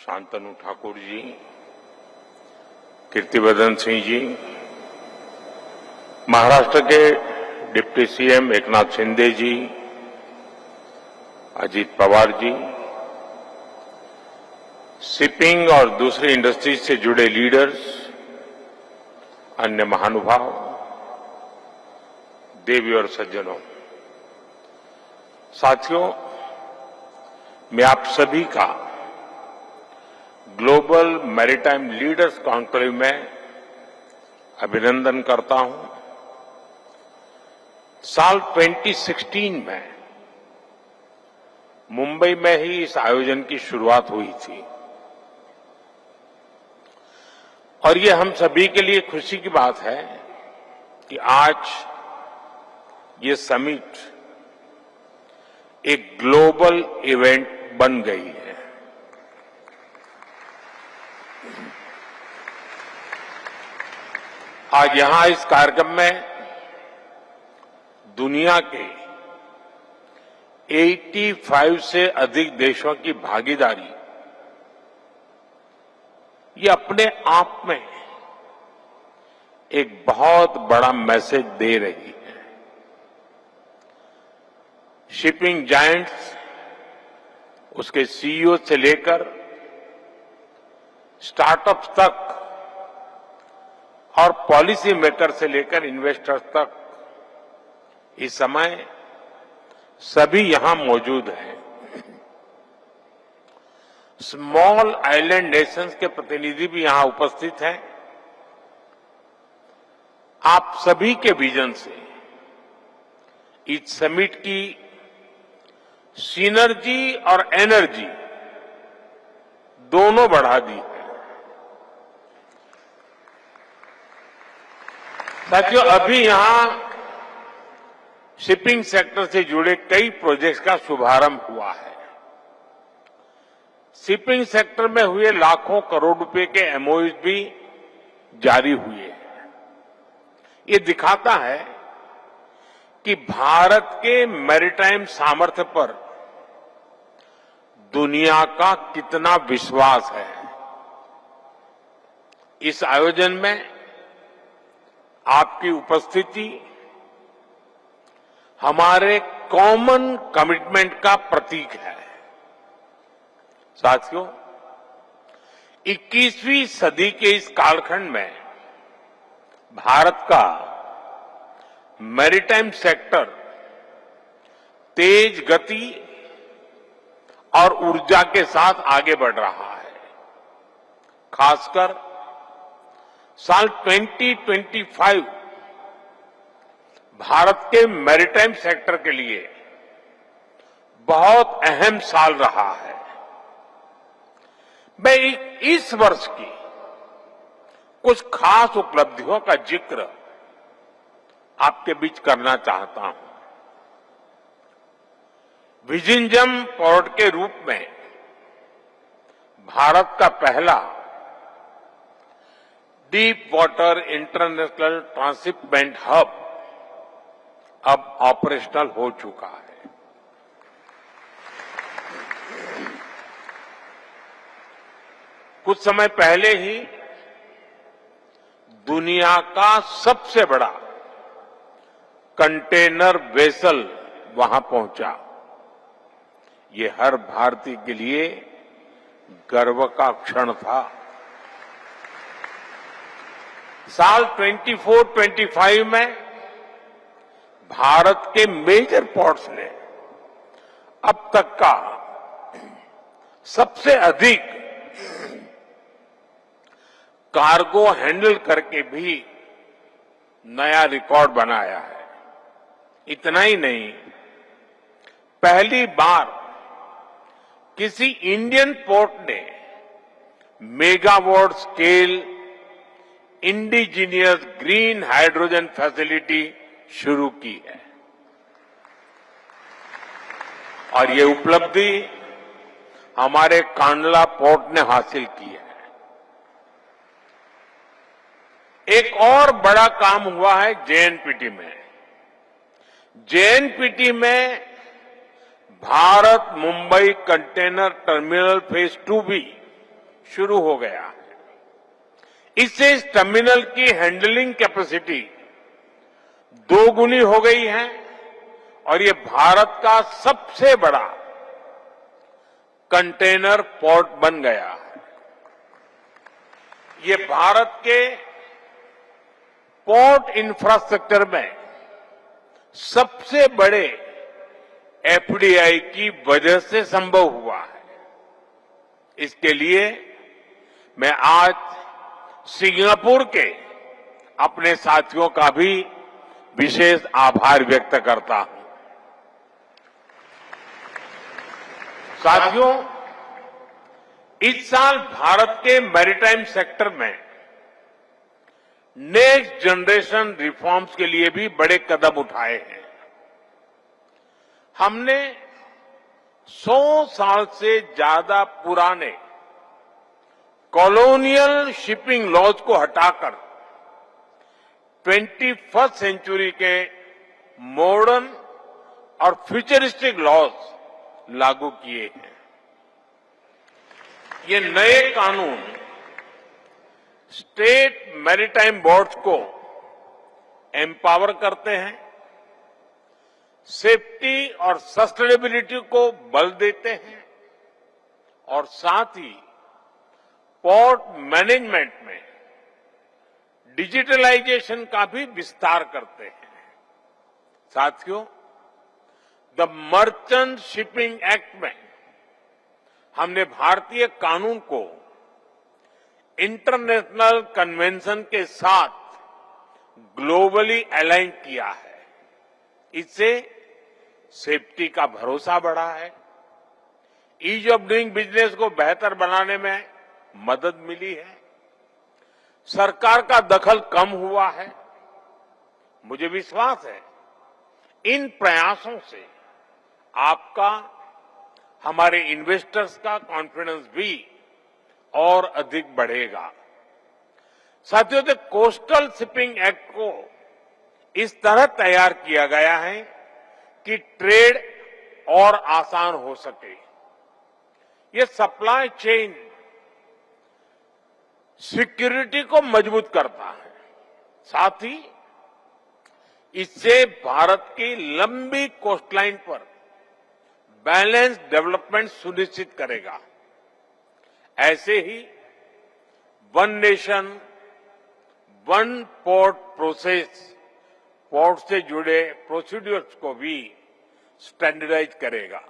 शांतनु ठाकुर जी, कीर्तिवर्धन सिंह जी, महाराष्ट्र के deputy CM Eknath Shinde जी, Ajit Pawar ji, shipping और दूसरी इंडस्ट्रीज से जुड़े लीडर्स, अन्य महानुभाव, देवी और सज्जनों, साथियों, मैं आप सभी का ग्लोबल मैरीटाइम लीडर्स कॉन्क्लेव में अभिनंदन करता हूं। साल 2016 में मुंबई में ही इस आयोजन की शुरुआत हुई थी और ये हम सभी के लिए खुशी की बात है कि आज ये समिट एक ग्लोबल इवेंट बन गई है। आज यहां इस कार्यक्रम में दुनिया के 85 से अधिक देशों की भागीदारी ये अपने आप में एक बहुत बड़ा मैसेज दे रही है। शिपिंग जायंट्स, उसके सीईओ से लेकर स्टार्टअप्स तक और पॉलिसी मेकर से लेकर इन्वेस्टर्स तक इस समय सभी यहां मौजूद हैं। स्मॉल आइलैंड नेशंस के प्रतिनिधि भी यहां उपस्थित हैं। आप सभी के विजन से इस समिट की सिनर्जी और एनर्जी दोनों बढ़ा दी है। साथियों, अभी यहां शिपिंग सेक्टर से जुड़े कई प्रोजेक्ट्स का शुभारंभ हुआ है। शिपिंग सेक्टर में हुए लाखों करोड़ रुपए के एमओयूज भी जारी हुए हैं। ये दिखाता है कि भारत के मैरीटाइम सामर्थ्य पर दुनिया का कितना विश्वास है। इस आयोजन में आपकी उपस्थिति हमारे कॉमन कमिटमेंट का प्रतीक है। साथियों, 21वीं सदी के इस कालखंड में भारत का मैरीटाइम सेक्टर तेज गति और ऊर्जा के साथ आगे बढ़ रहा है। खासकर साल 2025 भारत के मैरीटाइम सेक्टर के लिए बहुत अहम साल रहा है। मैं इस वर्ष की कुछ खास उपलब्धियों का जिक्र आपके बीच करना चाहता हूं। विजिंजम पोर्ट के रूप में भारत का पहला deep water international transshipment hub अब ऑपरेशनल हो चुका है। कुछ समय पहले ही दुनिया का सबसे बड़ा कंटेनर वेसल वहां पहुंचा। ये हर भारतीय के लिए गर्व का क्षण था। साल 24-25 में भारत के मेजर पोर्ट्स ने अब तक का सबसे अधिक कार्गो हैंडल करके भी नया रिकॉर्ड बनाया है। इतना ही नहीं, पहली बार किसी इंडियन पोर्ट ने megawatt scale indigenous green hydrogen facility शुरू की है और ये उपलब्धि हमारे कांडला पोर्ट ने हासिल की है। एक और बड़ा काम हुआ है जेएनपीटी में। जेएनपीटी में Bharat Mumbai container terminal phase 2 भी शुरू हो गया है। इससे इस टर्मिनल की हैंडलिंग कैपेसिटी दोगुनी हो गई है और ये भारत का सबसे बड़ा कंटेनर पोर्ट बन गया है। ये भारत के पोर्ट इंफ्रास्ट्रक्चर में सबसे बड़े एफडीआई की वजह से संभव हुआ है। इसके लिए मैं आज सिंगापुर के अपने साथियों का भी विशेष आभार व्यक्त करता हूं। साथियों, इस साल भारत के मैरीटाइम सेक्टर में नेक्स्ट जनरेशन रिफॉर्म्स के लिए भी बड़े कदम उठाए हैं। हमने 100 साल से ज्यादा पुराने कॉलोनियल शिपिंग लॉज को हटाकर 21st सेंचुरी के मॉडर्न और फ्यूचरिस्टिक लॉज लागू किए हैं। ये नए कानून स्टेट मैरीटाइम बोर्ड्स को एम्पावर करते हैं, सेफ्टी और सस्टेनेबिलिटी को बल देते हैं और साथ ही पोर्ट मैनेजमेंट में डिजिटलाइजेशन का भी विस्तार करते हैं। साथियों, द मर्चेंट शिपिंग एक्ट में हमने भारतीय कानून को इंटरनेशनल कन्वेंशन के साथ ग्लोबली अलाइन किया है। इससे सेफ्टी का भरोसा बढ़ा है, ईज ऑफ डूइंग बिजनेस को बेहतर बनाने में मदद मिली है, सरकार का दखल कम हुआ है। मुझे विश्वास है इन प्रयासों से आपका, हमारे इन्वेस्टर्स का कॉन्फिडेंस भी और अधिक बढ़ेगा। साथियों, तो कोस्टल शिपिंग एक्ट को इस तरह तैयार किया गया है कि ट्रेड और आसान हो सके। ये सप्लाई चेन सिक्योरिटी को मजबूत करता है, साथ ही इससे भारत की लंबी कोस्टलाइन पर बैलेंस डेवलपमेंट सुनिश्चित करेगा। ऐसे ही one nation one port process, port से जुड़े प्रोसीड्यूर्स को भी स्टैंडर्डाइज करेगा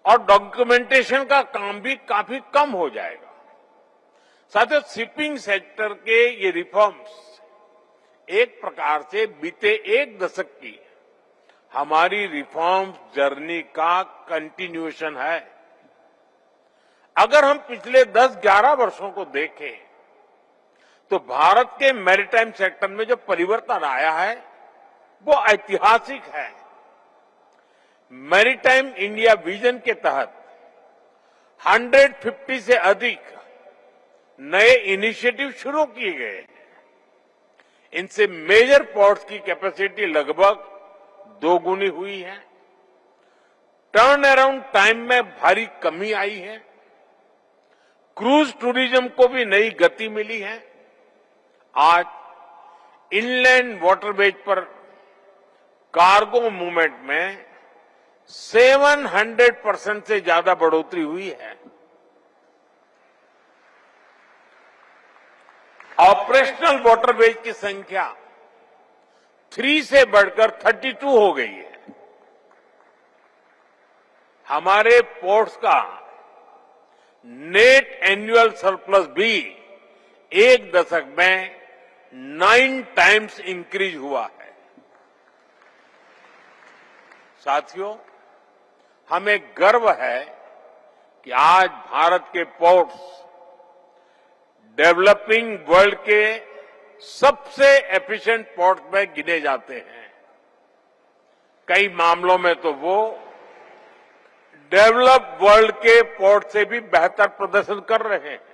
और डॉक्यूमेंटेशन का काम भी काफी कम हो जाएगा। साथियों, शिपिंग सेक्टर के ये रिफॉर्म्स एक प्रकार से बीते एक दशक की हमारी रिफॉर्म्स जर्नी का कंटिन्यूएशन है। अगर हम पिछले 10-11 वर्षों को देखें तो भारत के मैरीटाइम सेक्टर में जो परिवर्तन आया है वो ऐतिहासिक है। मैरीटाइम इंडिया विजन के तहत 150 से अधिक नए इनिशिएटिव शुरू किए गए हैं। इनसे मेजर पोर्ट्स की कैपेसिटी लगभग दोगुनी हुई है, टर्न अराउंड टाइम में भारी कमी आई है, क्रूज टूरिज्म को भी नई गति मिली है। आज इनलैंड वाटरवेज पर कार्गो मूवमेंट में 700% से ज्यादा बढ़ोतरी हुई है। ऑपरेशनल वाटरवेज की संख्या 3 से बढ़कर 32 हो गई है। हमारे पोर्ट्स का नेट एनुअल सरप्लस भी एक दशक में 9 टाइम्स इंक्रीज हुआ है। साथियों, हमें गर्व है कि आज भारत के पोर्ट्स डेवलपिंग वर्ल्ड के सबसे एफिशिएंट पोर्ट में गिने जाते हैं। कई मामलों में तो वो डेवलप वर्ल्ड के पोर्ट से भी बेहतर प्रदर्शन कर रहे हैं।